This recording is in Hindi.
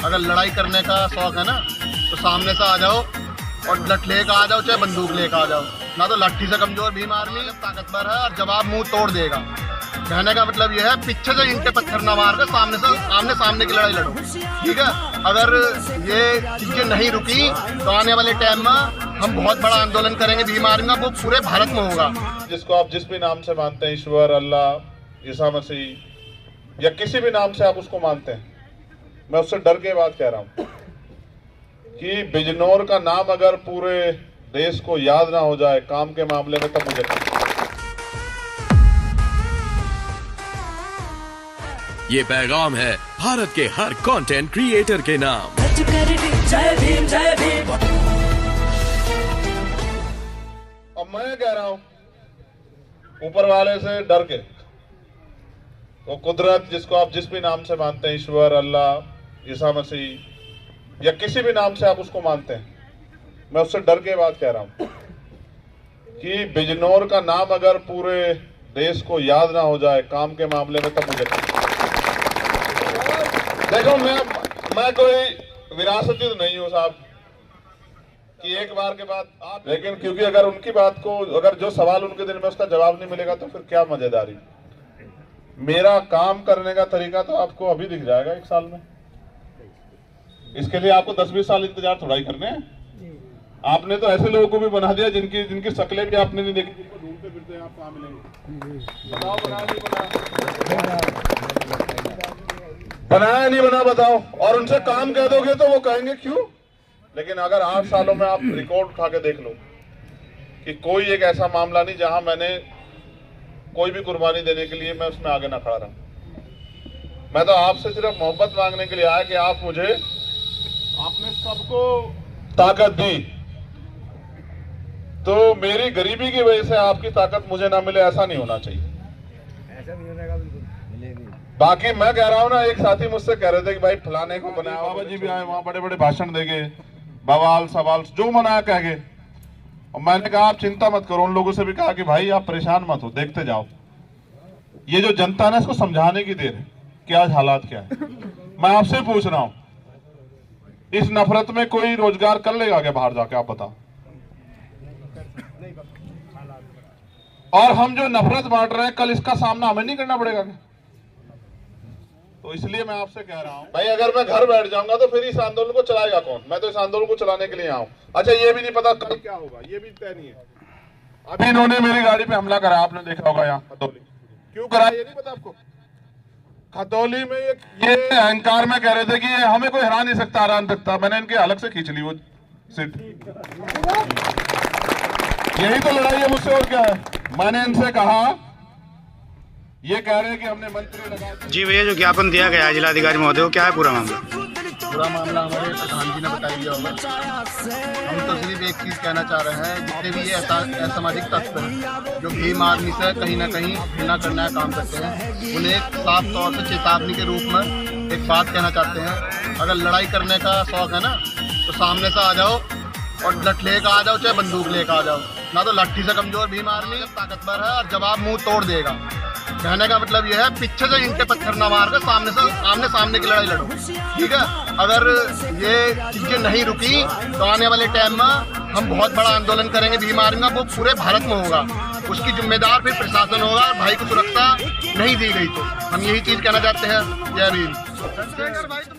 अगर लड़ाई करने का शौक है ना तो सामने से आ जाओ और लठ लेकर आ जाओ, चाहे बंदूक लेकर आ जाओ। ना तो लाठी से कमजोर भीम आर्मी ताकतवर है और जवाब मुंह तोड़ देगा। कहने का मतलब यह है पीछे से इनके पत्थर न मार कर सामने से आमने सामने की लड़ाई लड़ो, ठीक है। अगर ये चीजें नहीं रुकी तो आने वाले टाइम में हम बहुत बड़ा आंदोलन करेंगे भीम आर्मी का, वो पूरे भारत में होगा। जिसको आप जिस भी नाम से मानते हैं, ईश्वर, अल्लाह, ईसा मसीह या किसी भी नाम से आप उसको मानते हैं, मैं उससे डर के बात कह रहा हूं कि बिजनौर का नाम अगर पूरे देश को याद ना हो जाए काम के मामले में, तब मुझे ये पैगाम है भारत के हर कंटेंट क्रिएटर के नाम। जय भीम जय भीम। अब मैं कह रहा हूं ऊपर वाले से डर के, वो कुदरत जिसको आप जिस भी नाम से मानते हैं, ईश्वर, अल्लाह, ईसा मसीह या किसी भी नाम से आप उसको मानते हैं, मैं उससे डर के बात कह रहा हूं कि बिजनौर का नाम अगर पूरे देश को याद ना हो जाए काम के मामले में, तब मुझे देखो मैं कोई विरासती तो नहीं हूं साहब कि एक बार के बाद आप, लेकिन क्योंकि अगर उनकी बात को, अगर जो सवाल उनके दिल में उसका जवाब नहीं मिलेगा तो फिर क्या मजेदारी। मेरा काम करने का तरीका तो आपको अभी दिख जाएगा 1 साल में। इसके लिए आपको 10-20 साल इंतजार थोड़ा ही करने हैं। आपने तो ऐसे लोगों को भी बना दिया जिनकी शक्लें भी आपने नहीं देखी, जिनको ढूंढते फिरते आप कहाँ मिलेंगे। बताओ बनाया नहीं बनाया नहीं बना बताओ। और उनसे काम कह दोगे तो वो कहेंगे क्यों। लेकिन अगर 8 सालों में आप रिकॉर्ड उठा के देख लो कि कोई एक ऐसा मामला नहीं जहां मैंने कोई भी कुर्बानी देने के लिए मैं उसमें आगे ना खड़ा रहा। मैं तो आपसे सिर्फ मोहब्बत मांगने के लिए आया कि आप मुझे, आपने सबको ताकत दी, तो मेरी गरीबी की वजह से आपकी ताकत मुझे ना मिले, ऐसा नहीं होना चाहिए। बाकी मैं कह रहा हूं ना, एक साथी मुझसे कह रहे थे कि भाई फलाने को बनाया, बाबा जी भी आए वहां, बड़े बड़े भाषण देंगे, बवाल सवाल जो मनाया कह गए। और मैंने कहा आप चिंता मत करो। उन लोगों से भी कहा कि भाई आप परेशान मत हो, देखते जाओ। ये जो जनता है ना, इसको समझाने की देर है कि आज हालात क्या है। मैं आपसे पूछ रहा हूं, इस नफरत में कोई रोजगार कर लेगा क्या बाहर जाके, आप बताओ। और हम जो नफरत बांट रहे हैं, कल इसका सामना हमें नहीं करना पड़ेगा क्या? तो इसलिए मैं आपसे कह रहा हूं भाई, अगर मैं घर बैठ जाऊंगा तो फिर इस आंदोलन को चलाएगा कौन? मैं तो इस आंदोलन को चलाने के लिए आऊं। अच्छा, ये भी नहीं पता कल क्या होगा, ये भी तय नहीं है। अभी इन्होंने मेरी गाड़ी पे हमला करा, आपने देखा होगा यहाँ खतौली। क्यों करा ये नहीं पता आपको। खतौली में ये अहंकार में कह रहे थे कि हमें कोई हरा नहीं सकता, हरा नहीं सकता। मैंने इनके अलग से खींच ली वो सीट। यही तो लड़ाई है मुझसे, और क्या है। मैंने इनसे कहा, ये कह रहे हैं कि हमने मंत्री लगा। जी भैया, जो ज्ञापन दिया गया है जिलाधिकारी महोदय को, क्या है पूरा मामला? पूरा मामला हमारे प्रधान जी ने बताया दिया होगा। हम तो सिर्फ एक चीज़ कहना चाह रहे हैं, जितने भी ये असामाजिक तत्व हैं जो भीम आर्मी से कहीं ना कहीं घृणा करना काम करते हैं, उन्हें एक साफ तौर से चेतावनी के रूप में एक बात कहना चाहते हैं। अगर लड़ाई करने का शौक है ना तो सामने से आ जाओ और लठ लेकर आ जाओ, चाहे बंदूक लेकर आ जाओ। ना तो लाठी से कमजोर भीम आर्मी ताकतवर है और जवाब मुंह तोड़ देगा। कहने का मतलब यह है पीछे से इनके पत्थर न मार कर सामने से आमने सामने की लड़ाई लड़ो, ठीक है। अगर ये चीजें नहीं रुकी तो आने वाले टाइम में हम बहुत बड़ा आंदोलन करेंगे भीम आर्मी का, वो पूरे भारत में होगा। उसकी जिम्मेदार फिर प्रशासन होगा। भाई को सुरक्षा नहीं दी गई तो हम यही चीज कहना चाहते हैं। जय भीम।